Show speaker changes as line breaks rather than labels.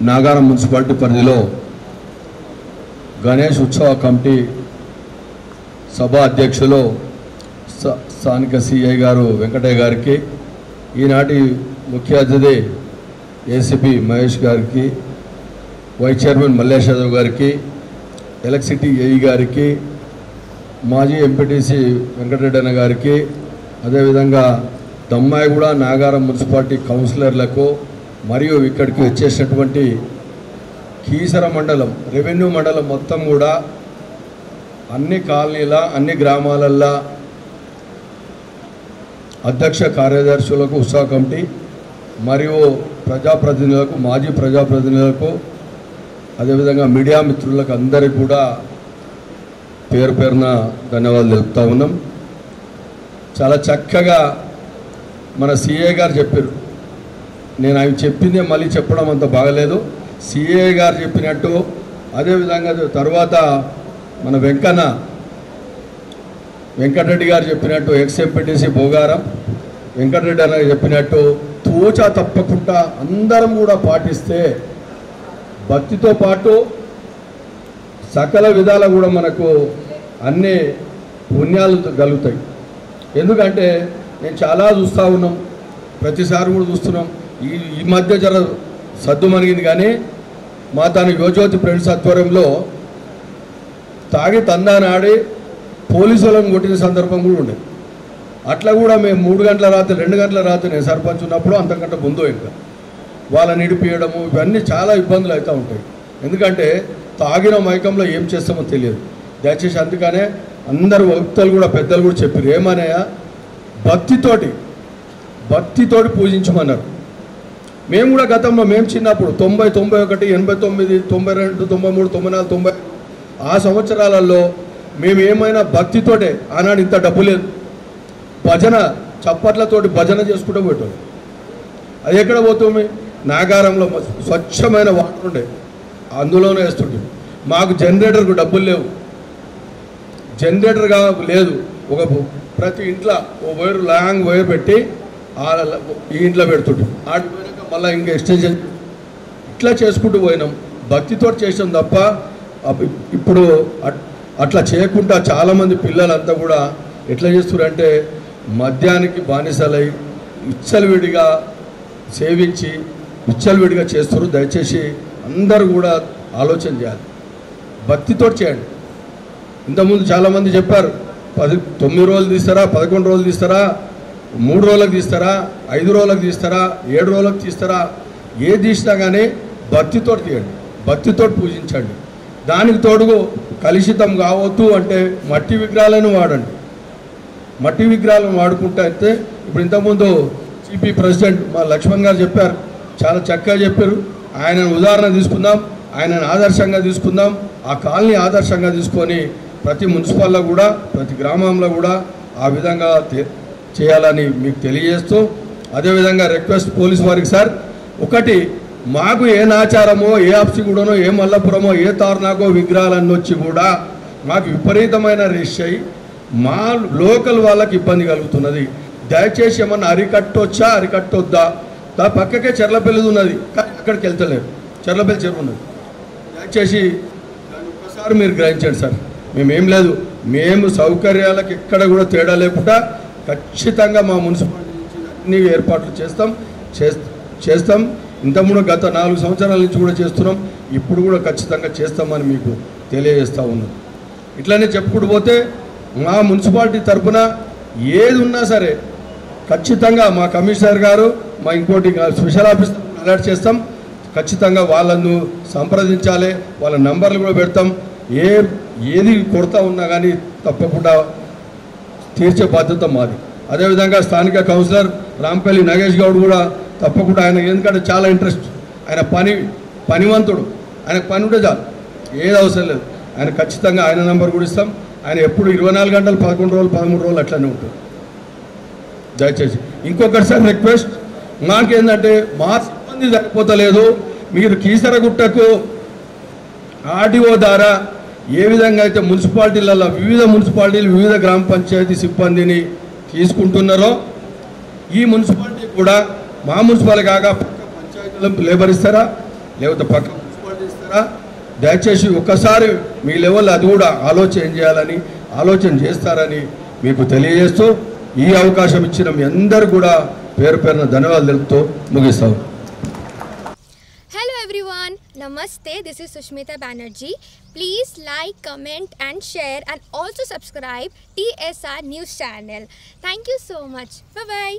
Nagaram municipality పరిధిలో గణేష్ ఉత్సవ committee సభా అధ్యక్షులు స్థానిక సిఐ గారు వెంకటయ్య గారికి, ఈనాటి ముఖ్య అతిథి ఏసీపీ మహేష్ గారికి, వైస్ చైర్మన్ మల్లేష్ యాదవ్ గారికి, ఎలక్ట్రిసిటీ ఏఈ గారికి, మాజీ ఎంపీటీసీ వెంకటరెడ్డి అన్న గారికి, అదేవిధంగా దమ్మాయిగూడ నాగారం మున్సిపాలిటీ కౌన్సిలర్లకు మరియు ఇక్కడికి వచ్చేసినటువంటి కీసర మండలం రెవెన్యూ మండలం మొత్తం కూడా అన్ని కాలనీల అన్ని గ్రామాలల్లో అధ్యక్ష కార్యదర్శులకు ఉత్సవ కమిటీ మరియు ప్రజాప్రతినిధులకు, మాజీ ప్రజాప్రతినిధులకు, అదేవిధంగా మీడియా మిత్రులకు అందరికీ కూడా పేరు పేరున ధన్యవాదాలు తెలుపుతా ఉన్నాం. చాలా చక్కగా మన సిఏ గారు చెప్పారు. నేను అవి చెప్పిందే మళ్ళీ చెప్పడం అంత బాగలేదు. సిఏ గారు చెప్పినట్టు, అదేవిధంగా తర్వాత మన వెంకటరెడ్డి గారు చెప్పినట్టు, ఎక్స్ ఎంపీటీసీ భోగారం వెంకటరెడ్డి అన్న చెప్పినట్టు తూచా తప్పకుండా అందరం కూడా పాటిస్తే భక్తితో పాటు సకల విధాల కూడా మనకు అన్ని పుణ్యాలు కలుగుతాయి. ఎందుకంటే నేను చాలా చూస్తూ ఉన్నాం, ప్రతిసారి కూడా చూస్తున్నాం. ఈ మధ్య జర సద్దు మనిగింది, కానీ మా తన యువజ్యోతి ఫ్రెండ్స్ ఆధ్వర్యంలో తాగి తందానాడి పోలీసులను కొట్టిన సందర్భం కూడా ఉండేది. అట్లా కూడా మేము 3 గంటల రాత్రి 2 గంటల రాత్రి నేను సర్పంచ్ ఉన్నప్పుడు అంతకంటే ముందు ఇంకా వాళ్ళని నిడిపియడము ఇవన్నీ చాలా ఇబ్బందులు అవుతూ ఉంటాయి. ఎందుకంటే తాగిన మైకంలో ఏం చేస్తామో తెలియదు. దయచేసి అందుకనే అందరు వ్యక్తులు కూడా పెద్దలు కూడా చెప్పారు, ఏమన్నాయా భక్తితోటి పూజించమన్నారు. మేము కూడా గతంలో మేము చిన్నప్పుడు 90, 91, 89, 92, 93, 94, 90 ఆ సంవత్సరాలలో మేము ఏమైనా భక్తితోటే, ఆనాడు ఇంత డబ్బు లేదు, భజన చప్పట్లతోటి భజన చేసుకుంటూ పోతాం. అది ఎక్కడ పోతాము? నాగారంలో స్వచ్ఛమైన వాటర్ ఉండే, అందులోనే వేస్తుంటాం. మాకు జనరేటర్కు డబ్బులు లేవు, జనరేటర్గా లేదు. ప్రతి ఇంట్లో వైర్ లాంగ్ వైర్ పెట్టి ఈ ఇంట్లో పెడుతుంటాం. ఆడికి పోయినాక మళ్ళీ ఇంకా ఎక్స్టెన్షన్ ఇట్లా చేసుకుంటూ పోయినాం. భక్తితో చేసాం తప్ప ఇప్పుడు అట్లా చేయకుండా చాలామంది పిల్లలంతా కూడా ఎట్లా చేస్తున్నారంటే మద్యానికి బానిసలై విచ్చలవిడిగా సేవించి విచ్చలవిడిగా చేస్తారు. దయచేసి అందరూ కూడా ఆలోచన చేయాలి, భక్తితో చేయండి. ఇంతకుముందు చాలామంది చెప్పారు 9 రోజులు తీస్తారా, 11 రోజులు తీస్తారా, 3 రోజులకు తీస్తారా, 5 రోజులకు తీస్తారా, 7 రోజులకు తీస్తారా, ఏ తీసినా కానీ భక్తితో తీయండి, భక్తితో పూజించండి. దానికి తోడుగు కలుషితం కావద్దు అంటే మట్టి విగ్రహాలను వాడండి. మట్టి విగ్రహాలను వాడుకుంటే అయితే ఇప్పుడు ఇంతకుముందు సిపి ప్రెసిడెంట్ మా లక్ష్మణ్ గారు చెప్పారు, చాలా చక్కగా చెప్పారు. ఆయనను ఉదాహరణ తీసుకుందాం, ఆయనను ఆదర్శంగా తీసుకుందాం. ఆ కాలనీ ఆదర్శంగా తీసుకొని ప్రతి మున్సిపాల్లో కూడా ప్రతి గ్రామంలో కూడా ఆ విధంగా చేయాలని మీకు తెలియజేస్తూ, అదేవిధంగా రిక్వెస్ట్ పోలీస్ వారికి, సార్ ఒకటి మాకు ఏ నాచారమో ఏ ఆప్సిగూడనో ఏ మల్లపురమో ఏ తార్నాకో విగ్రహాలన్నీ వచ్చి కూడా మాకు విపరీతమైన రిష్ అయ్యి మా లోకల్ వాళ్ళకి ఇబ్బంది కలుగుతున్నది. దయచేసి ఏమన్నా అరికట్టొచ్చా అరికట్టొద్దా? పక్కకే చెర్లపల్లిది ఉన్నది, కానీ అక్కడికి వెళ్తలేరు, చెర్లపల్లి చెరువు ఉన్నది. దయచేసి దాన్ని ఒక్కసారి మీరు గ్రహించండి సార్. మేమేం లేదు, మేము సౌకర్యాలకు ఎక్కడ కూడా తేడా లేకుండా ఖచ్చితంగా మా మున్సిపాలిటీ నుంచి అన్ని ఏర్పాట్లు చేస్తాం. ఇంతకుముందు గత 4 సంవత్సరాల నుంచి కూడా చేస్తున్నాం, ఇప్పుడు కూడా ఖచ్చితంగా చేస్తామని మీకు తెలియజేస్తూ ఉన్నాం. ఇట్లానే చెప్పుకుంటూ పోతే మా మున్సిపాలిటీ తరఫున ఏది ఉన్నా సరే ఖచ్చితంగా మా కమిషనర్ గారు, మా ఇంకోటి స్పెషల్ ఆఫీసర్ అలర్ట్ చేస్తాం. ఖచ్చితంగా వాళ్ళను సంప్రదించాలి, వాళ్ళ నంబర్లు కూడా పెడతాం. ఏది కొరత ఉన్నా కానీ తప్పకుండా తీర్చే బాధ్యత మాది. అదేవిధంగా స్థానిక కౌన్సిలర్ రాంపల్లి నాగేష్ గౌడ్ కూడా తప్పకుండా, ఆయన ఎందుకంటే చాలా ఇంట్రెస్ట్, ఆయన పనివంతుడు, ఆయనకు పని ఉంటే చాలు, ఏది అవసరం లేదు. ఆయన ఖచ్చితంగా ఆయన నెంబర్ కూడా ఇస్తాం. ఆయన ఎప్పుడు 24 గంటలు 11 రోజులు 13 రోజులు అట్లనే ఉంటుంది. దయచేసి ఇంకొకటిసారి రిక్వెస్ట్, మాకేంటంటే మా సిబ్బంది సరిపోతలేదు. మీరు కీసరగుట్టకు ఆర్డీఓ ద్వారా ఏ విధంగా అయితే మున్సిపాలిటీలలో వివిధ మున్సిపాలిటీలు వివిధ గ్రామ పంచాయతీ సిబ్బందిని తీసుకుంటున్నారో ఈ మున్సిపాలిటీ కూడా మా మున్సిపాలిటీ కాక పంచాయతీలో లేబర్ ఇస్తారా, లేకపోతే పక్కన మున్సిపాలిటీ ఇస్తారా? దయచేసి ఒక్కసారి మీ లెవెల్ అది కూడా ఆలోచన చేస్తారని మీకు తెలియజేస్తూ ఈ అవకాశం ఇచ్చిన మీ అందరూ కూడా పేరు పేరున ధన్యవాదాలు తెలుపుతూ ముగిస్తాం.
Hello everyone, Namaste, this is Sushmita Banerjee. Please like, comment and share and also subscribe TSR News channel. Thank you so much. Bye bye.